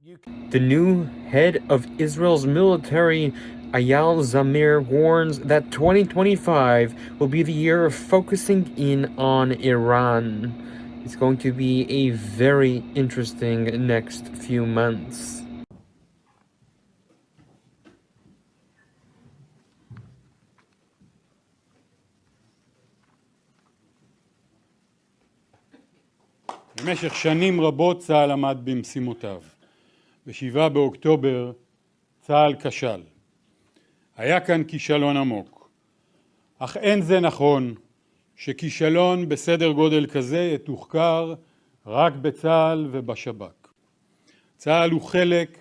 The new head of Israel's military, Eyal Zamir, warns that 2025 will be the year of focusing in on Iran. It's going to be a very interesting next few months. במשך שנים רבות צה"ל עמד במשימותיו. ב7 באוקטובר צה"ל כשל. היה כאן כישלון עמוק. אך אין זה נכון שכישלון בסדר גודל כזה יתוחקר רק בצה"ל ובשב"כ. צה"ל הוא חלק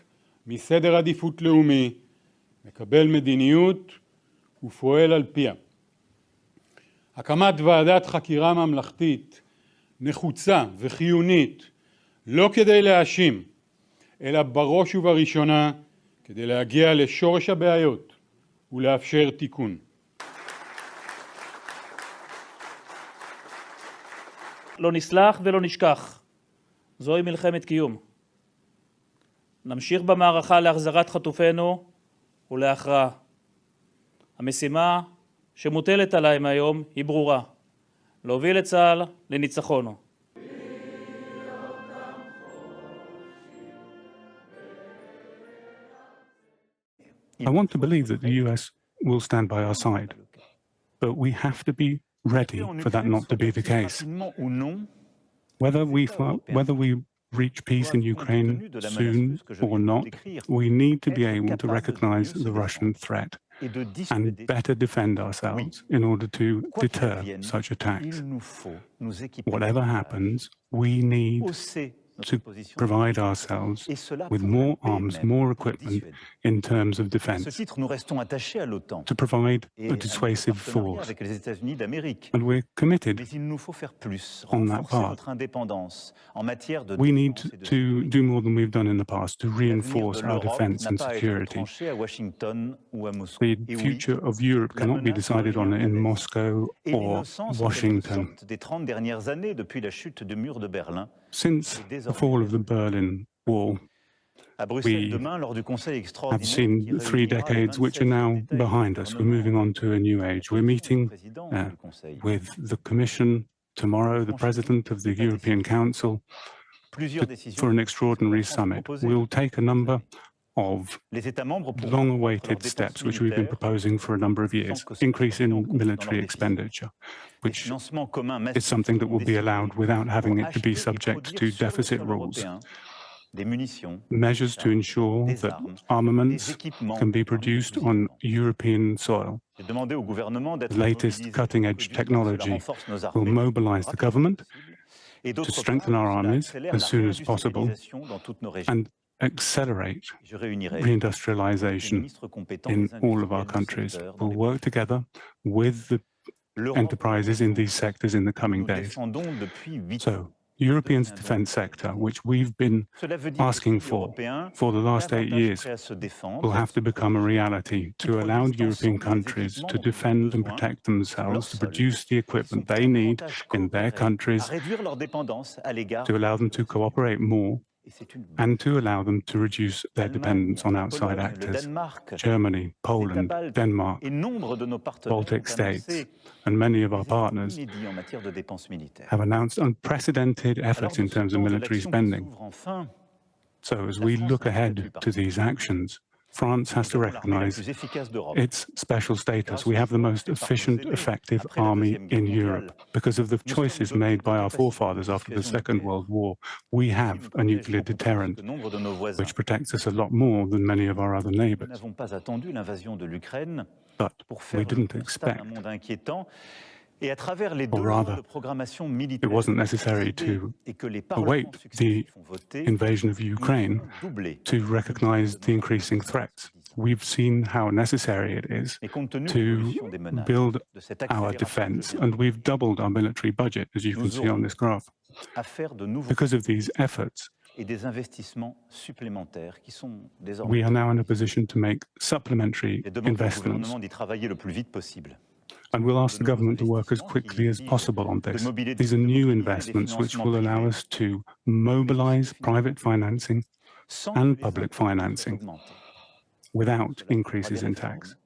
מסדר עדיפות לאומי, מקבל מדיניות ופועל על פיה. הקמת ועדת חקירה ממלכתית נחוצה וחיונית, לא כדי להאשים, אלא בראש ובראשונה כדי להגיע לשורש הבעיות ולאפשר תיקון. לא נסלח ולא נשכח. זוהי מלחמת קיום. נמשיך במערכה להחזרת חטופינו ולהכרעה. המשימה שמוטלת עליהם היום היא ברורה. להוביל את צה"ל לניצחון. I want to believe that the US will stand by our side, but we have to be ready for that not to be the case. Whether we reach peace in Ukraine soon or not, we need to be able to recognize the Russian threat and better defend ourselves in order to deter such attacks. Whatever happens, we need to provide ourselves with more arms, more equipment in terms of defense, to provide a dissuasive force. And we're committed on that path. We need to do more than we've done in the past to reinforce our defense and security. The future of Europe cannot be decided on in Moscow or Washington. Since the fall of the Berlin Wall, we have seen 3 decades which are now behind us. We're moving on to a new age. We're meeting with the Commission tomorrow, the President of the European Council, for an extraordinary summit. We'll take a number of long-awaited steps which we've been proposing for a number of years, increase in military expenditure, which is something that will be allowed without having it to be subject to deficit rules. Measures to ensure that armaments can be produced on European soil. The latest cutting-edge technology will mobilize the government to strengthen our armies as soon as possible and accelerate reindustrialization in all of our countries. We'll work together with the enterprises in these sectors in the coming days. So, Europe's defense sector, which we've been asking for the last 8 years, will have to become a reality to allow European countries to defend and protect themselves, to produce the equipment they need in their countries, to allow them to cooperate more, and to allow them to reduce their dependence on outside actors. Germany, Poland, Denmark, Baltic states, and many of our partners have announced unprecedented efforts in terms of military spending. So as we look ahead to these actions, France has to recognize its special status. We have the most efficient, effective army in Europe. Because of the choices made by our forefathers after the Second World War, we have a nuclear deterrent, which protects us a lot more than many of our other neighbors. But we didn't expect, or rather, it wasn't necessary to await the invasion of Ukraine to recognize the increasing threats. We've seen how necessary it is to build our defense, and we've doubled our military budget, as you can see on this graph. Because of these efforts, we are now in a position to make supplementary investments. And we'll ask the government to work as quickly as possible on this. These are new investments which will allow us to mobilize private financing and public financing without increases in tax.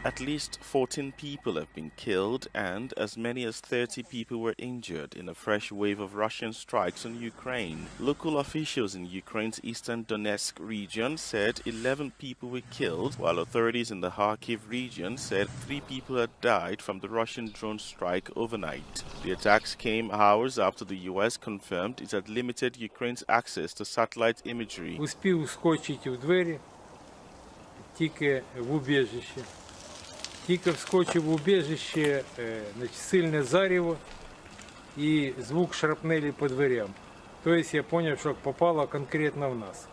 At least 14 people have been killed and as many as 30 people were injured in a fresh wave of Russian strikes on Ukraine. Local officials in Ukraine's eastern Donetsk region said 11 people were killed, while authorities in the Kharkiv region said 3 people had died from the Russian drone strike overnight. The attacks came hours after the US confirmed it had limited Ukraine's access to satellite imagery. Успів вскочити в двері, тільки в убіжище. Тільки вскочив в убіжище, сильне зарево і звук шрапнелі по дверям. Тобто я зрозумів, що попало конкретно в нас.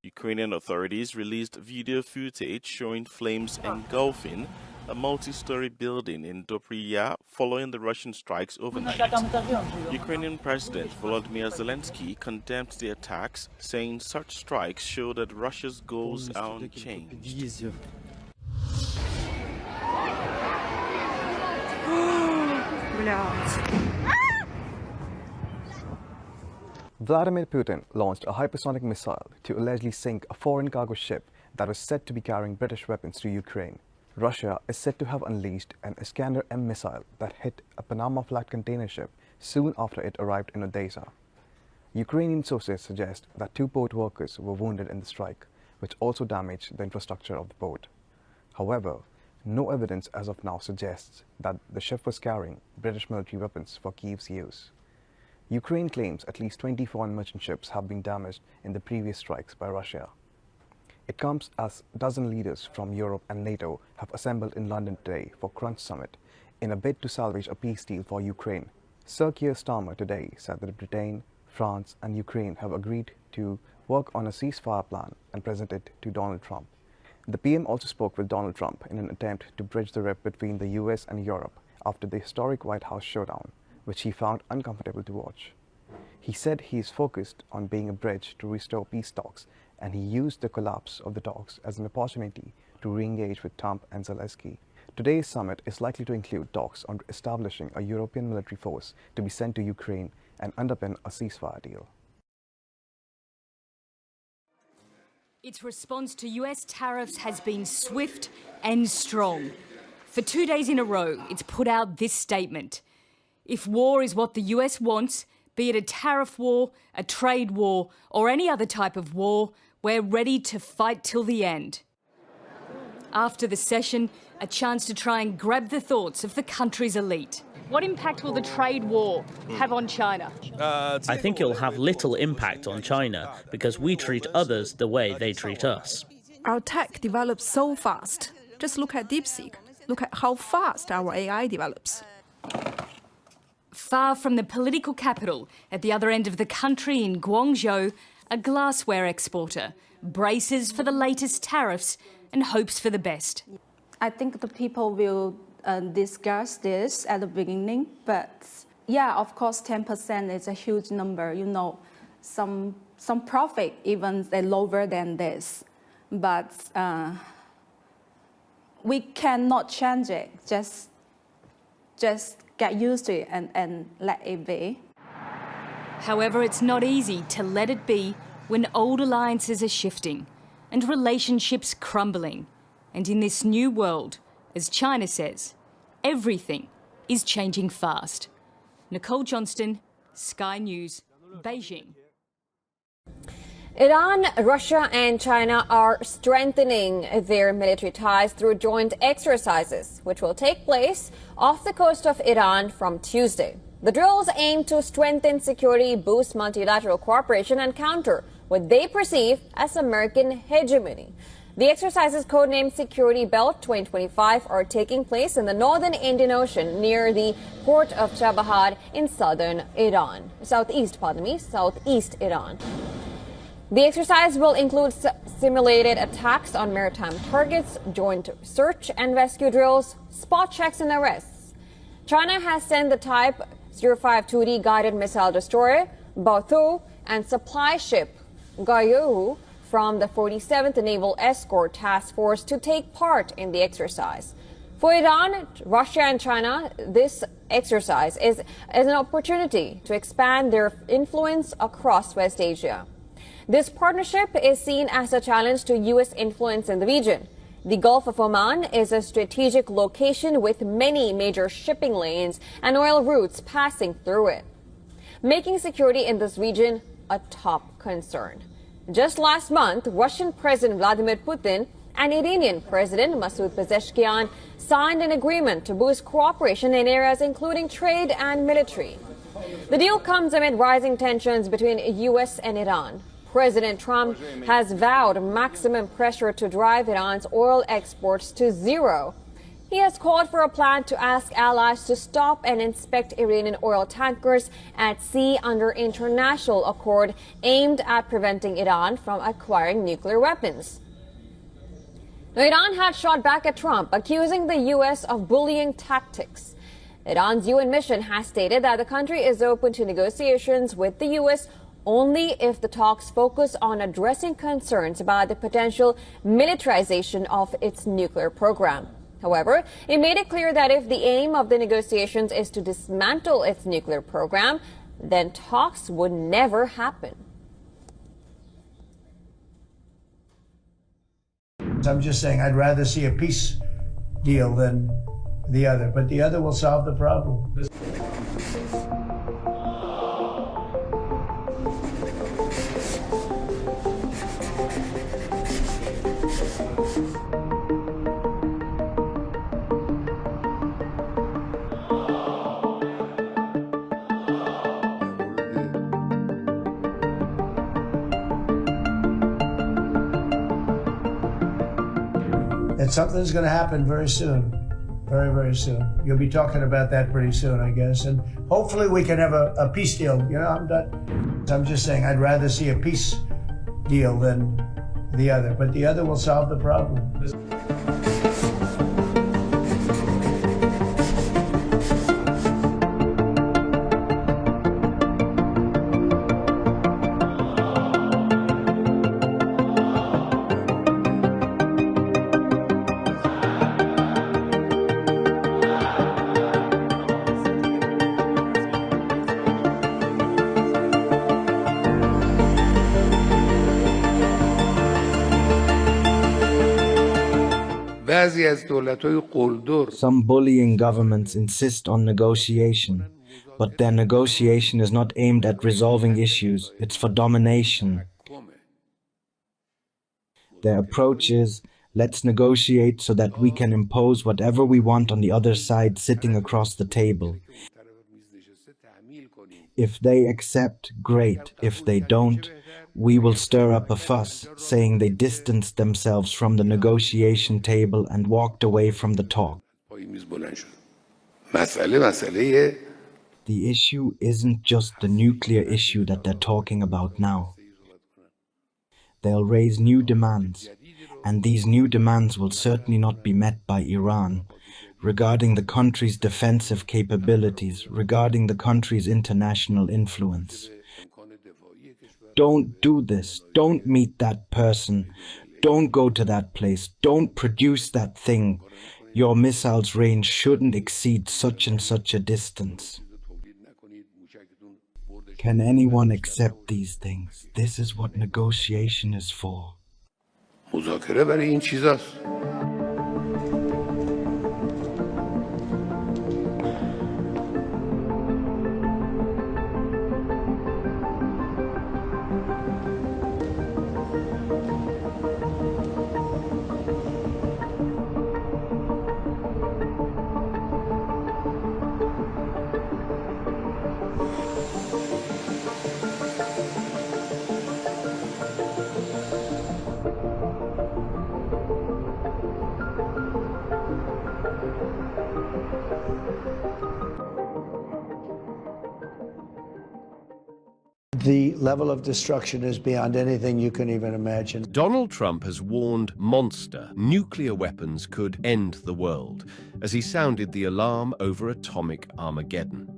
Ukrainian authorities released video footage showing flames engulfing a multi-story building in Dobryya following the Russian strikes overnight. Ukrainian President Volodymyr Zelensky condemned the attacks, saying such strikes show that Russia's goals are unchanged. Vladimir Putin launched a hypersonic missile to allegedly sink a foreign cargo ship that was said to be carrying British weapons to Ukraine. Russia is said to have unleashed an Iskander-M missile that hit a Panama-flagged container ship soon after it arrived in Odessa. Ukrainian sources suggest that 2 port workers were wounded in the strike, which also damaged the infrastructure of the port. However, no evidence as of now suggests that the ship was carrying British military weapons for Kyiv's use. Ukraine claims at least 20 foreign merchant ships have been damaged in the previous strikes by Russia. It comes as a dozen leaders from Europe and NATO have assembled in London today for Crunch Summit in a bid to salvage a peace deal for Ukraine. Sir Keir Starmer today said that Britain, France and Ukraine have agreed to work on a ceasefire plan and present it to Donald Trump. The PM also spoke with Donald Trump in an attempt to bridge the rift between the US and Europe after the historic White House showdown, which he found uncomfortable to watch. He said he is focused on being a bridge to restore peace talks, and he used the collapse of the talks as an opportunity to re-engage with Trump and Zelensky. Today's summit is likely to include talks on establishing a European military force to be sent to Ukraine and underpin a ceasefire deal. Its response to US tariffs has been swift and strong. For 2 days in a row, it's put out this statement. If war is what the US wants, be it a tariff war, a trade war, or any other type of war, we're ready to fight till the end. After the session, a chance to try and grab the thoughts of the country's elite. What impact will the trade war have on China? I think it'll have little impact on China because we treat others the way they treat us. Our tech develops so fast. Just look at DeepSeek. Look at how fast our AI develops. Far from the political capital, at the other end of the country in Guangzhou, a glassware exporter braces for the latest tariffs and hopes for the best. I think the people will discuss this at the beginning, but yeah, of course, 10% is a huge number. You know, some profit even lower than this, but we cannot change it. Just get used to it and let it be. However, it's not easy to let it be when old alliances are shifting and relationships crumbling. And in this new world, as China says, everything is changing fast. Nicole Johnston, Sky News, Beijing. Iran, Russia and China are strengthening their military ties through joint exercises, which will take place off the coast of Iran from Tuesday. The drills aim to strengthen security, boost multilateral cooperation and counter what they perceive as American hegemony. The exercises, codenamed Security Belt 2025, are taking place in the northern Indian Ocean near the port of Chabahar in southeast Iran. The exercise will include simulated attacks on maritime targets, joint search and rescue drills, spot checks and arrests. China has sent the Type 052D guided missile destroyer, Baotu, and supply ship, Gaoyu, from the 47th Naval Escort Task Force to take part in the exercise. For Iran, Russia and China, this exercise is an opportunity to expand their influence across West Asia. This partnership is seen as a challenge to U.S. influence in the region. The Gulf of Oman is a strategic location with many major shipping lanes and oil routes passing through it, making security in this region a top concern. Just last month, Russian President Vladimir Putin and Iranian President Masoud Pezeshkian signed an agreement to boost cooperation in areas including trade and military. The deal comes amid rising tensions between U.S. and Iran. President Trump has vowed maximum pressure to drive Iran's oil exports to zero. He has called for a plan to ask allies to stop and inspect Iranian oil tankers at sea under international accord aimed at preventing Iran from acquiring nuclear weapons. Now, Iran had shot back at Trump, accusing the U.S. of bullying tactics. Iran's UN mission has stated that the country is open to negotiations with the U.S. only if the talks focus on addressing concerns about the potential militarization of its nuclear program. However, it made it clear that if the aim of the negotiations is to dismantle its nuclear program, then talks would never happen. I'm just saying I'd rather see a peace deal than the other, but the other will solve the problem. And something's going to happen very soon, very, very soon. You'll be talking about that pretty soon, I guess. And hopefully we can have a peace deal. You know, I'm just saying I'd rather see a peace deal than the other, but the other will solve the problem. Some bullying governments insist on negotiation, but their negotiation is not aimed at resolving issues, it's for domination. Their approach is, let's negotiate so that we can impose whatever we want on the other side sitting across the table. If they accept, great. If they don't, we will stir up a fuss, saying they distanced themselves from the negotiation table and walked away from the talk. The issue isn't just the nuclear issue that they're talking about now. They'll raise new demands, and these new demands will certainly not be met by Iran, regarding the country's defensive capabilities, regarding the country's international influence. Don't do this. Don't meet that person. Don't go to that place. Don't produce that thing. Your missiles' range shouldn't exceed such and such a distance. Can anyone accept these things? This is what negotiation is for. مذاکره برای این چیزاست. The level of destruction is beyond anything you can even imagine. Donald Trump has warned monster nuclear weapons could end the world as he sounded the alarm over atomic Armageddon.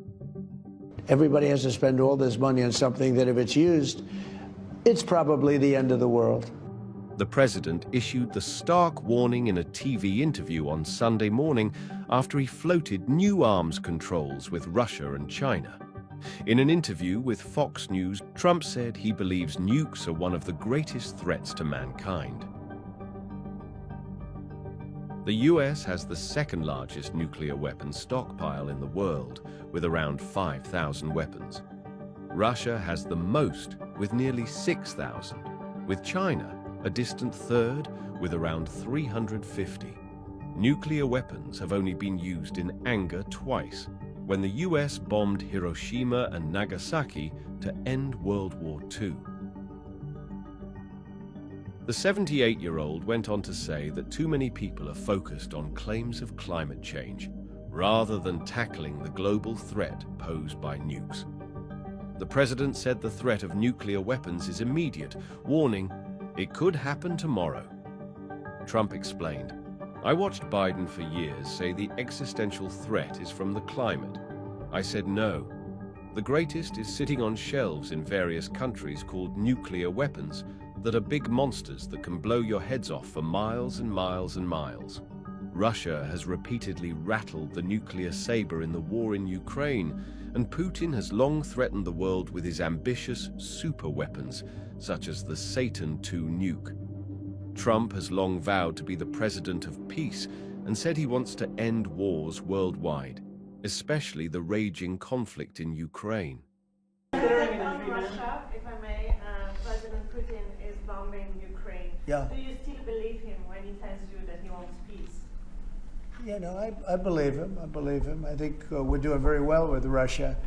Everybody has to spend all this money on something that if it's used, it's probably the end of the world. The president issued the stark warning in a TV interview on Sunday morning after he floated new arms controls with Russia and China. In an interview with Fox News, Trump said he believes nukes are one of the greatest threats to mankind. The US has the second largest nuclear weapons stockpile in the world, with around 5,000 weapons. Russia has the most, with nearly 6,000, with China a distant third, with around 350. Nuclear weapons have only been used in anger twice, when the US bombed Hiroshima and Nagasaki to end World War II. The 78-year-old went on to say that too many people are focused on claims of climate change rather than tackling the global threat posed by nukes. The president said the threat of nuclear weapons is immediate, warning, it could happen tomorrow. Trump explained, I watched Biden for years say the existential threat is from the climate. I said no. The greatest is sitting on shelves in various countries called nuclear weapons that are big monsters that can blow your heads off for miles and miles and miles. Russia has repeatedly rattled the nuclear saber in the war in Ukraine, and Putin has long threatened the world with his ambitious super weapons, such as the Satan II nuke. Trump has long vowed to be the president of peace and said he wants to end wars worldwide, especially the raging conflict in Ukraine. On Russia, if I may, President Putin is bombing Ukraine. Yeah. Do you still believe him when he tells you that he wants peace? You know, I believe him. I believe him. I think we're doing very well with Russia.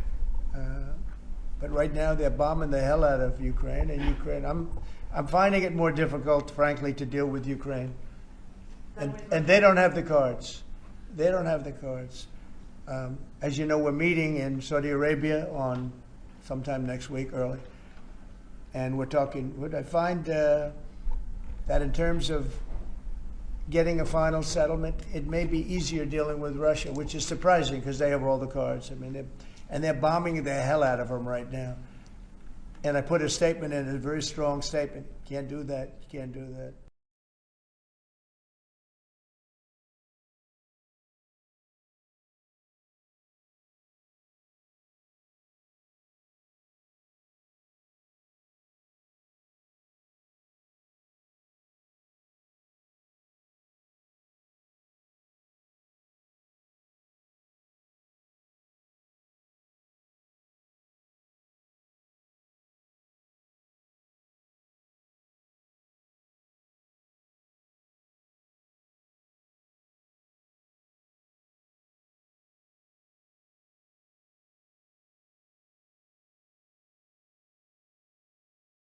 But right now they're bombing the hell out of Ukraine, and Ukraine, I'm finding it more difficult, frankly, to deal with Ukraine. And they don't have the cards. They don't have the cards. As you know, we're meeting in Saudi Arabia on sometime next week, early. And we're talking, I find that in terms of getting a final settlement, it may be easier dealing with Russia, which is surprising because they have all the cards. I mean, they're bombing the hell out of them right now. And I put a statement in, a very strong statement. Can't do that. You can't do that.